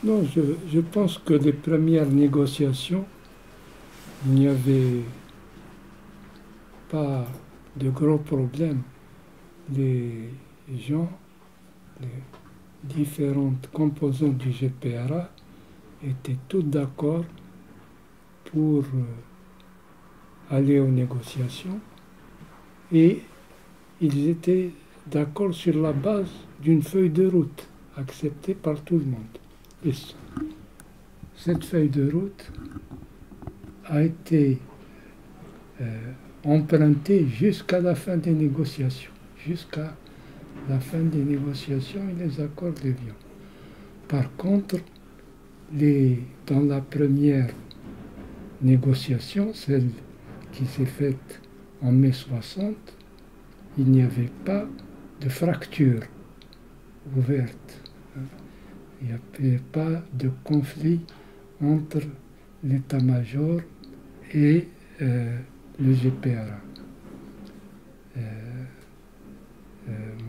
Non, je pense que les premières négociations, il n'y avait pas de gros problèmes. Les gens, les différentes composantes du GPRA étaient tous d'accord pour aller aux négociations et ils étaient d'accord sur la base d'une feuille de route acceptée par tout le monde. Et cette feuille de route a été empruntée jusqu'à la fin des négociations, jusqu'à la fin des négociations et les accords de Vienne. Par contre, dans la première négociation, celle qui s'est faite en mai 60, il n'y avait pas de fracture ouverte. Il n'y avait pas de conflit entre l'état-major et le GPRA.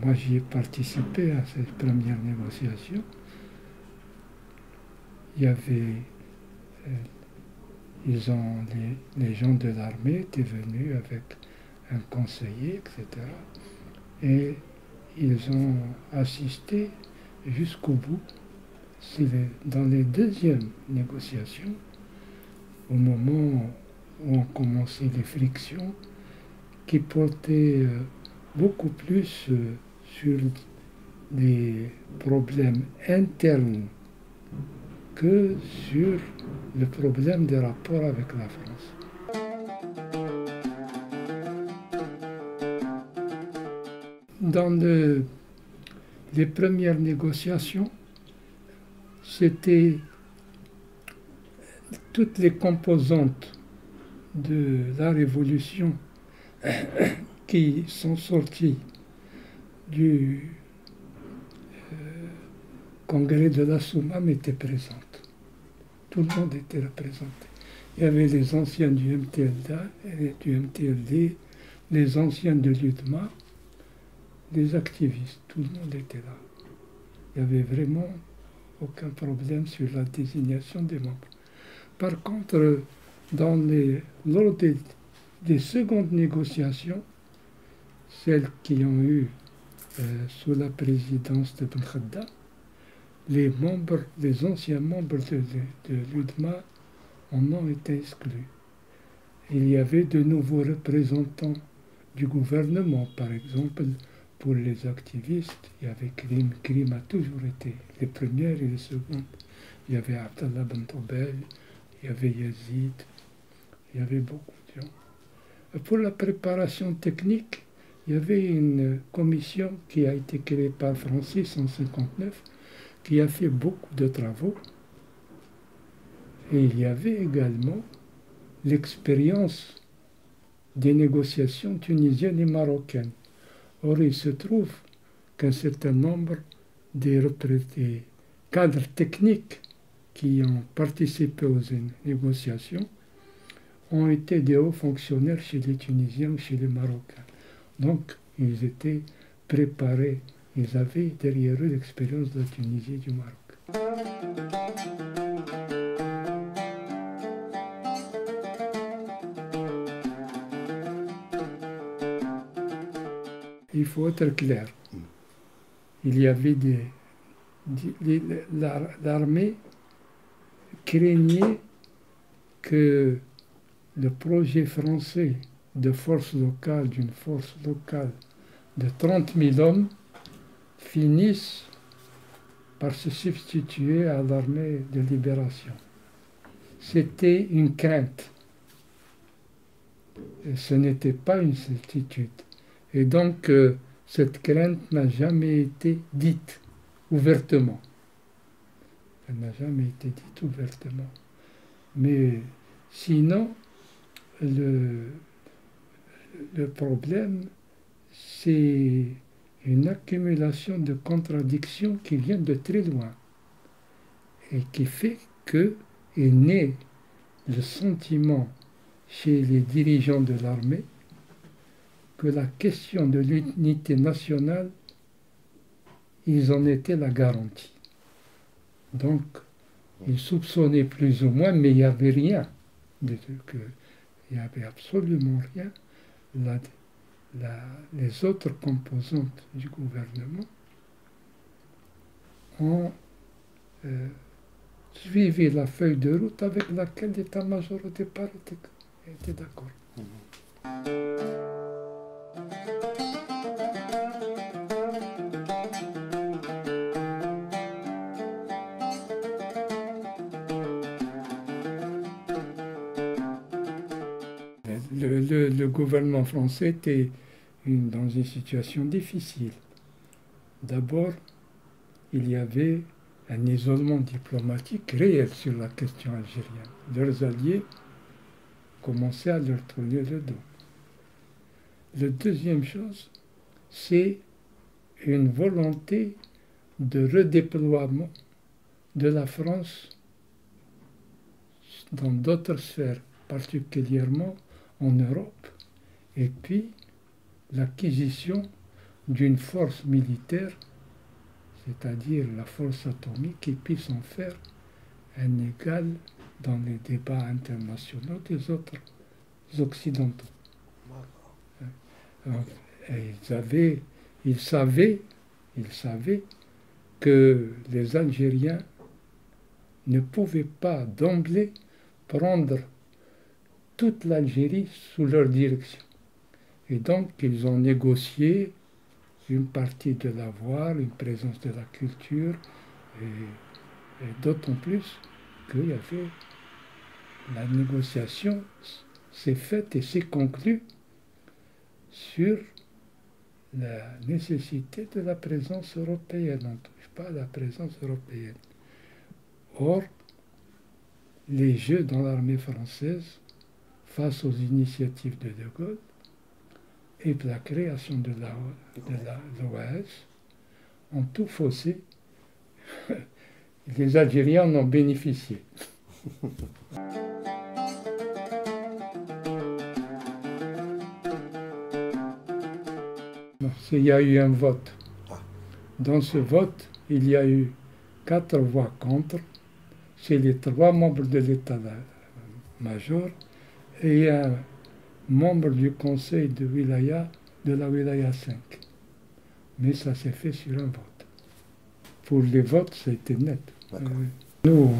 Moi, j'y ai participé à cette première négociation. Il y avait, les gens de l'armée étaient venus avec un conseiller, etc. Et ils ont assisté jusqu'au bout. C'est dans les deuxièmes négociations, au moment où ont commencé les frictions, qui portaient beaucoup plus sur des problèmes internes que sur le problème des rapports avec la France. Dans les premières négociations, c'était toutes les composantes de la révolution qui sont sorties du congrès de la Soumam étaient présentes. Tout le monde était représenté. Il y avait les anciens du MTLD, les anciens de l'UDMA, les activistes, tout le monde était là. Il n'y avait vraiment aucun problème sur la désignation des membres. Par contre, lors des secondes négociations, celles qui ont eu sous la présidence de Ben Khadda, les anciens membres de l'UDMA en ont été exclus. Il y avait de nouveaux représentants du gouvernement, par exemple, pour les activistes, il y avait Krim a toujours été les premières et les secondes. Il y avait Abdallah Ben Tobel, il y avait Yazid, il y avait beaucoup de gens. Pour la préparation technique, il y avait une commission qui a été créée par Francis en 1959, qui a fait beaucoup de travaux. Et il y avait également l'expérience des négociations tunisiennes et marocaines. Or, il se trouve qu'un certain nombre des cadres techniques qui ont participé aux négociations ont été des hauts fonctionnaires chez les Tunisiens ou chez les Marocains. Donc, ils étaient préparés, ils avaient derrière eux l'expérience de la Tunisie et du Maroc. Il faut être clair. Il y avait l'armée craignait que le projet français de force locale, d'une force locale de 30 000 hommes, finisse par se substituer à l'armée de libération. C'était une crainte. Et ce n'était pas une certitude. Et donc, cette crainte n'a jamais été dite ouvertement. Elle n'a jamais été dite ouvertement. Mais sinon, le problème, c'est une accumulation de contradictions qui vient de très loin et qui fait que est né le sentiment chez les dirigeants de l'armée que la question de l'unité nationale, ils en étaient la garantie. Donc, Ils soupçonnaient plus ou moins, mais il n'y avait rien. Il n'y avait absolument rien. La- les autres composantes du gouvernement ont suivi la feuille de route avec laquelle l'état-major au départ était d'accord. Le gouvernement français était dans une situation difficile. D'abord, il y avait un isolement diplomatique réel sur la question algérienne. Leurs alliés commençaient à leur tourner le dos. La deuxième chose, c'est une volonté de redéploiement de la France dans d'autres sphères, particulièrement en Europe, et puis l'acquisition d'une force militaire, c'est-à-dire la force atomique, qui puisse en faire un égal dans les débats internationaux des autres occidentaux. Donc, ils savaient que les Algériens ne pouvaient pas d'emblée prendre toute l'Algérie sous leur direction. Et donc, ils ont négocié une partie de l'avoir, une présence de la culture, et d'autant plus qu'il y avait la négociation s'est faite et s'est conclue sur la nécessité de la présence européenne. On ne touche pas à la présence européenne. Or, les jeux dans l'armée française, face aux initiatives de De Gaulle et de la création de l'OAS, ont tout faussé. Les Algériens en ont bénéficié. Il y a eu un vote. Dans ce vote, il y a eu 4 voix contre. C'est les 3 membres de l'état-major et un membre du conseil de wilaya, de la wilaya 5. Mais ça s'est fait sur un vote. Pour les votes, ça a été net. Nous,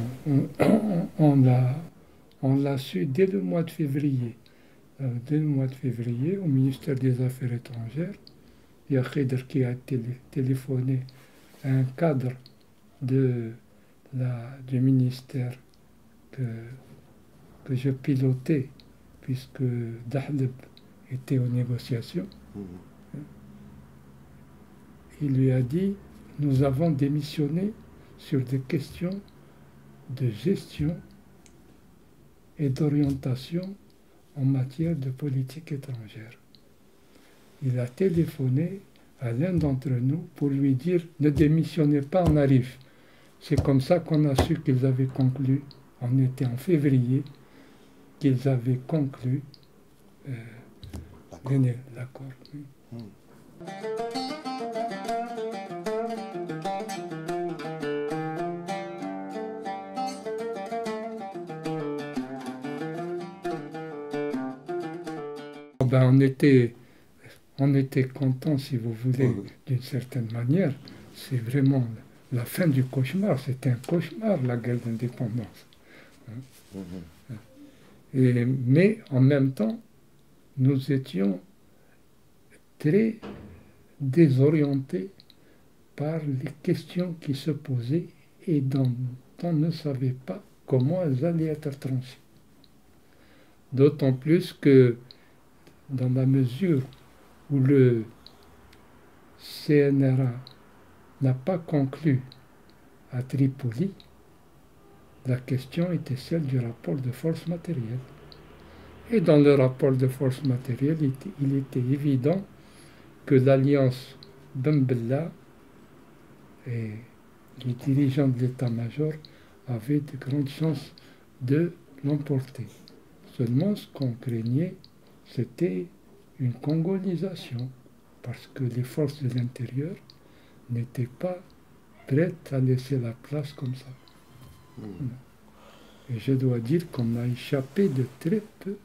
on l'a su dès le mois de février. Dès le mois de février, au ministère des Affaires étrangères, il y a Kheder qui a téléphoné à un cadre du ministère que je pilotais, puisque Dahleb était aux négociations. Il lui a dit, nous avons démissionné sur des questions de gestion et d'orientation en matière de politique étrangère. Il a téléphoné à l'un d'entre nous pour lui dire « Ne démissionnez pas, on arrive ». C'est comme ça qu'on a su qu'ils avaient conclu, on était en février, qu'ils avaient conclu l'accord. Ben, on était content, si vous voulez, d'une certaine manière. C'est vraiment la fin du cauchemar. C'était un cauchemar, la guerre d'indépendance. Mais en même temps, nous étions très désorientés par les questions qui se posaient et dont on ne savait pas comment elles allaient être tranchées. D'autant plus que dans la mesure où le CNRA n'a pas conclu à Tripoli, la question était celle du rapport de force matérielle. Et dans le rapport de force matérielle, il était évident que l'alliance Ben Bella et les dirigeants de l'état-major avaient de grandes chances de l'emporter. Seulement, ce qu'on craignait, c'était une congolisation, parce que les forces de l'intérieur n'étaient pas prêtes à laisser la place comme ça. Et je dois dire qu'on a échappé de très peu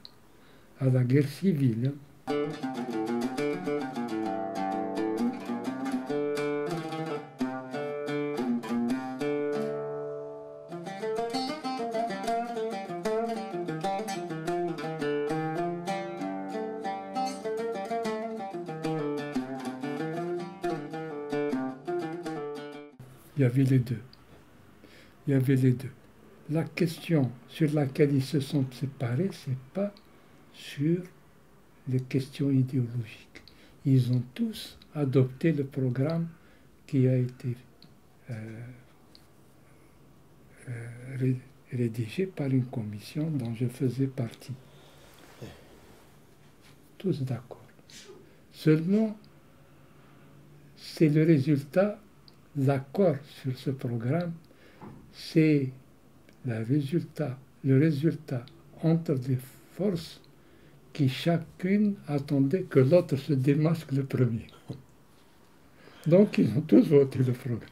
à la guerre civile. Il y avait les deux. Il y avait les deux. La question sur laquelle ils se sont séparés, ce n'est pas sur les questions idéologiques. Ils ont tous adopté le programme qui a été rédigé par une commission dont je faisais partie. Tous d'accord. Seulement, c'est le résultat, l'accord sur ce programme, c'est le résultat entre des forces qui chacune attendait que l'autre se démasque le premier. Donc ils ont tous voté le programme.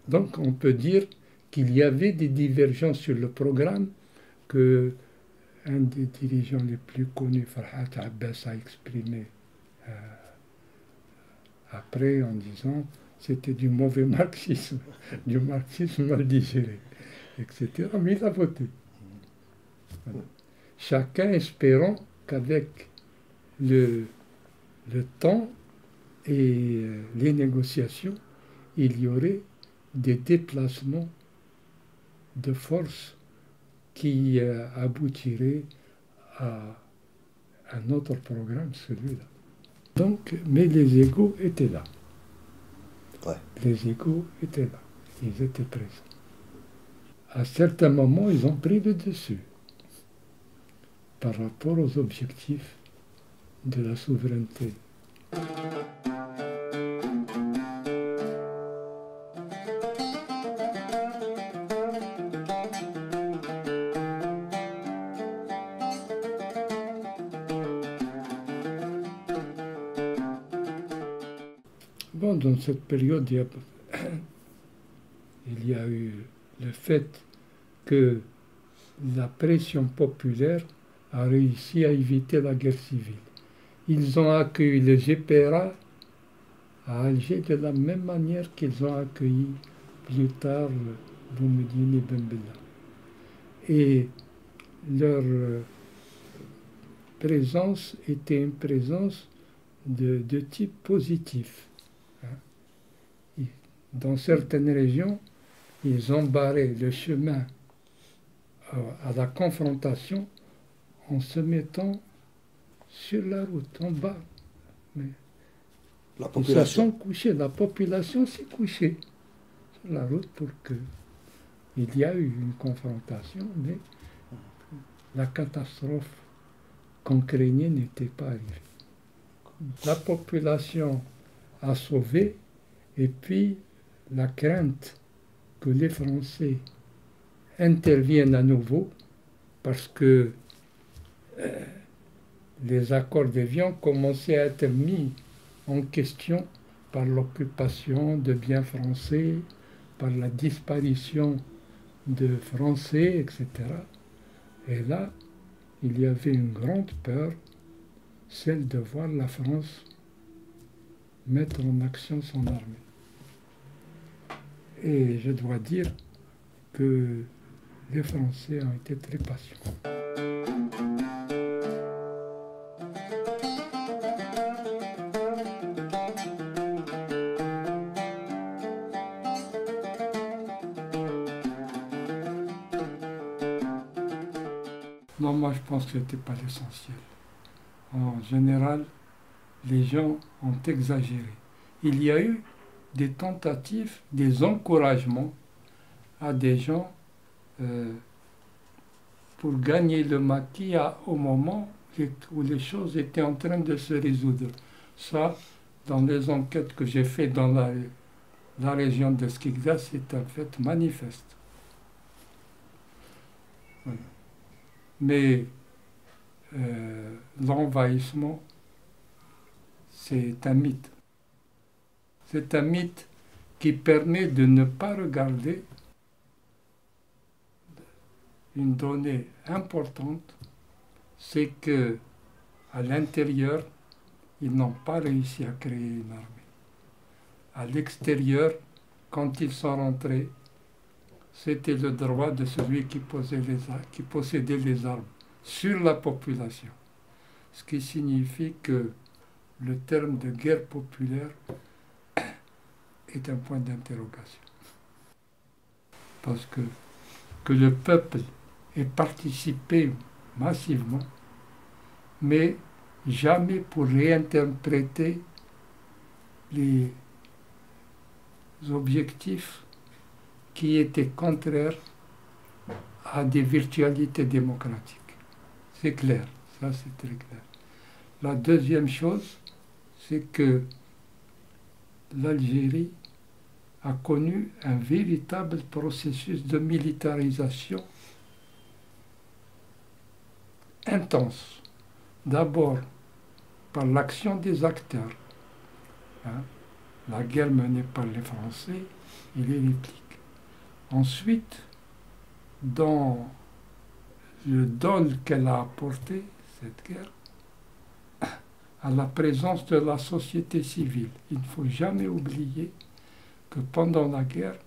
Donc on peut dire qu'il y avait des divergences sur le programme que un des dirigeants les plus connus, Farhat Abbas, a exprimé après en disant c'était du mauvais marxisme, du marxisme mal digéré, etc. Mais il a voté. Voilà. Chacun espérant qu'avec le temps et les négociations, il y aurait des déplacements de force qui aboutiraient à un autre programme, celui-là. Donc, mais les égos étaient là. Ouais. Les égos étaient là. Ils étaient présents. À certains moments, ils ont pris le dessus par rapport aux objectifs de la souveraineté. Bon, dans cette période, il y a eu le fait que la pression populaire a réussi à éviter la guerre civile. Ils ont accueilli le GPRA à Alger de la même manière qu'ils ont accueilli plus tard Boumediene Ben Bella. Et leur présence était une présence de type positif. Dans certaines régions, ils ont barré le chemin à la confrontation en se mettant sur la route, en bas. Mais La ils se sont couchés, la population s'est couchée sur la route pour qu'il y a eu une confrontation, mais la catastrophe qu'on craignait n'était pas arrivée. La population a sauvé, et puis la crainte que les Français interviennent à nouveau, parce que les accords d'Évian commençaient à être mis en question par l'occupation de biens français, par la disparition de Français, etc. Et là, il y avait une grande peur, celle de voir la France mettre en action son armée. Et je dois dire que les Français ont été très patients. Non, moi je pense que ce n'était pas l'essentiel. En général, les gens ont exagéré. Il y a eu des tentatives, des encouragements à des gens pour gagner le maquis au moment où les choses étaient en train de se résoudre. Ça, dans les enquêtes que j'ai faites dans la région de Skikda, c'est un fait manifeste. Voilà. Mais l'envahissement, c'est un mythe. C'est un mythe qui permet de ne pas regarder une donnée importante, c'est que à l'intérieur, ils n'ont pas réussi à créer une armée. À l'extérieur, quand ils sont rentrés, c'était le droit de celui qui possédait les armes sur la population. Ce qui signifie que le terme de guerre populaire est un point d'interrogation. Parce que le peuple ait participé massivement, mais jamais pour réinterpréter les objectifs qui étaient contraires à des virtualités démocratiques. C'est clair, ça c'est très clair. La deuxième chose, c'est que l'Algérie a connu un véritable processus de militarisation intense. D'abord par l'action des acteurs. La guerre menée par les Français et les répliques. Ensuite, dans le dol qu'elle a apporté, cette guerre, à la présence de la société civile. Il ne faut jamais oublier que pendant la guerre,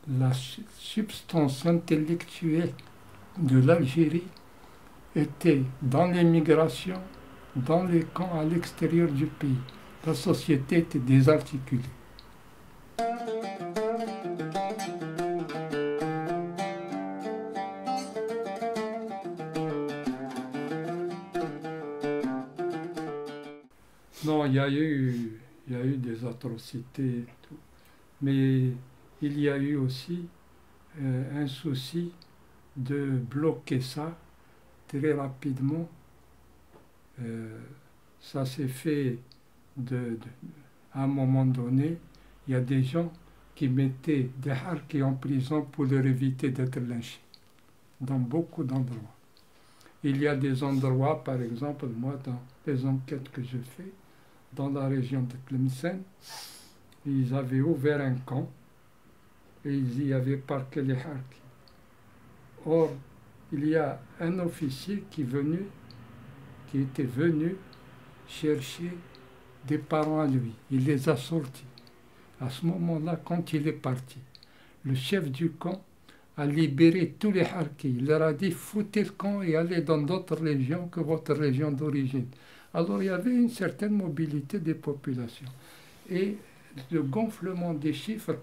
la substance intellectuelle de l'Algérie était dans l'émigration, dans les camps à l'extérieur du pays. La société était désarticulée. Non, il y a eu des atrocités et tout, mais il y a eu aussi un souci de bloquer ça très rapidement. Ça s'est fait à un moment donné. Il y a des gens qui mettaient des harkis en prison pour leur éviter d'être lynchés, dans beaucoup d'endroits. Il y a des endroits, par exemple, moi, dans les enquêtes que je fais, dans la région de Tlemcen, ils avaient ouvert un camp et ils y avaient parqué les harkis. Or, il y a un officier qui était venu chercher des parents à lui. Il les a sortis. À ce moment-là, quand il est parti, le chef du camp a libéré tous les harkis. Il leur a dit, foutez le camp et allez dans d'autres régions que votre région d'origine. Alors il y avait une certaine mobilité des populations. Et le gonflement des chiffres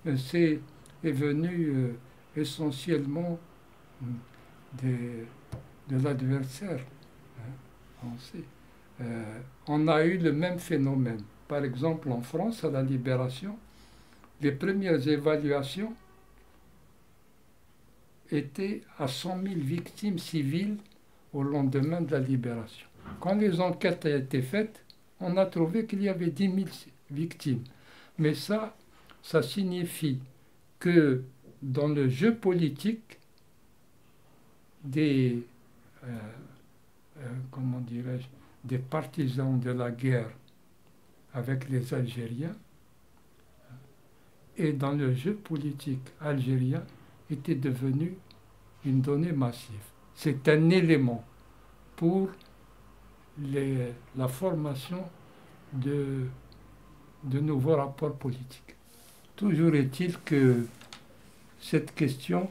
est venu essentiellement de l'adversaire. On a eu le même phénomène. Par exemple, en France, à la Libération, les premières évaluations étaient à 100 000 victimes civiles au lendemain de la Libération. Quand les enquêtes ont été faites, on a trouvé qu'il y avait 10 000 victimes. Mais ça signifie que dans le jeu politique, des partisans de la guerre avec les Algériens, et dans le jeu politique algérien, était devenu une donnée massive. C'est un élément pour la formation de nouveaux rapports politiques. Toujours est-il que cette question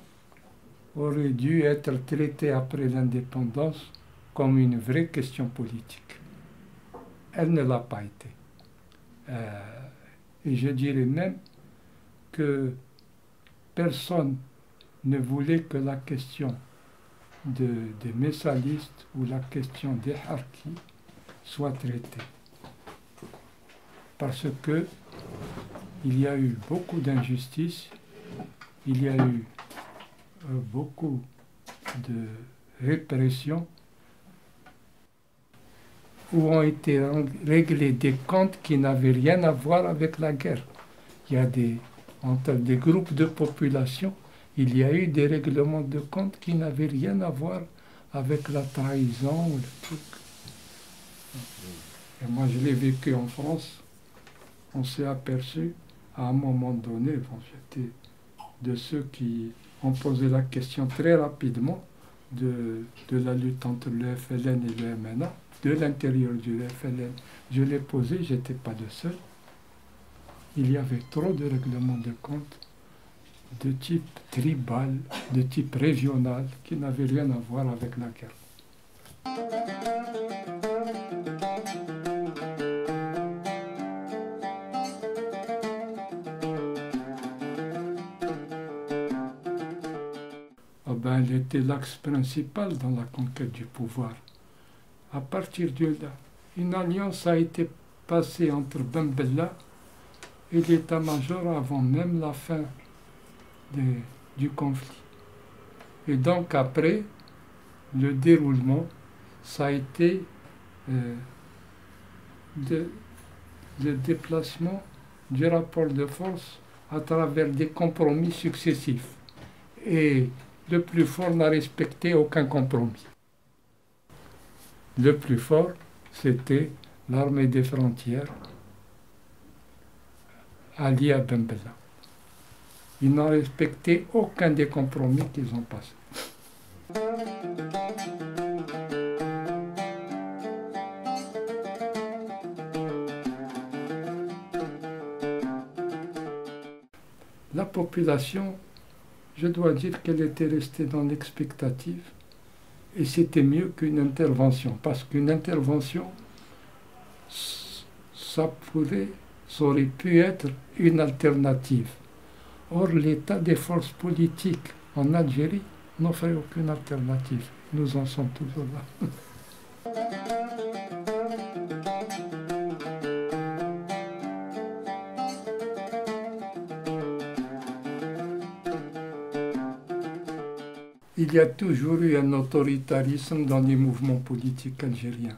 aurait dû être traitée après l'indépendance comme une vraie question politique. Elle ne l'a pas été. Et je dirais même que personne ne voulait que la question des messalistes ou la question des harkis soit traitée. Parce que il y a eu beaucoup d'injustices, il y a eu beaucoup de répression, où ont été réglés des comptes qui n'avaient rien à voir avec la guerre. Il y a entre des groupes de population, il y a eu des règlements de comptes qui n'avaient rien à voir avec la trahison ou le truc. Et moi, je l'ai vécu en France. On s'est aperçu à un moment donné, bon, j'étais de ceux qui ont posé la question très rapidement de la lutte entre le FLN et le MNA, de l'intérieur du FLN. Je l'ai posé, je n'étais pas le seul. Il y avait trop de règlements de compte de type tribal, de type régional, qui n'avaient rien à voir avec la guerre. Ah ben, elle était l'axe principal dans la conquête du pouvoir. À partir de là, une alliance a été passée entre Ben Bella et l'état-major avant même la fin du conflit. Et donc après, le déroulement, ça a été le déplacement du rapport de force à travers des compromis successifs. Et le plus fort n'a respecté aucun compromis. Le plus fort, c'était l'armée des frontières, alliée à Ben Bella. Ils n'ont respecté aucun des compromis qu'ils ont passés. La population, je dois dire qu'elle était restée dans l'expectative et c'était mieux qu'une intervention, parce qu'une intervention, ça aurait pu être une alternative. Or, l'état des forces politiques en Algérie n'offrait aucune alternative. Nous en sommes toujours là. Il y a toujours eu un autoritarisme dans les mouvements politiques algériens.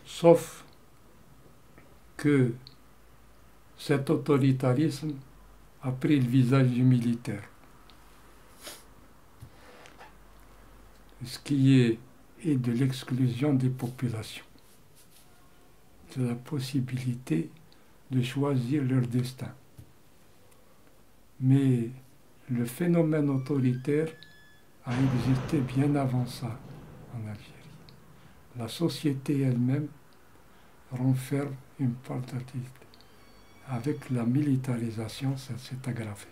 Sauf que cet autoritarisme a pris le visage du militaire. Ce qui est de l'exclusion des populations, de la possibilité de choisir leur destin. Mais le phénomène autoritaire a existé bien avant ça en Algérie. La société elle-même renferme une part d'artiste. Avec la militarisation, ça s'est aggravé.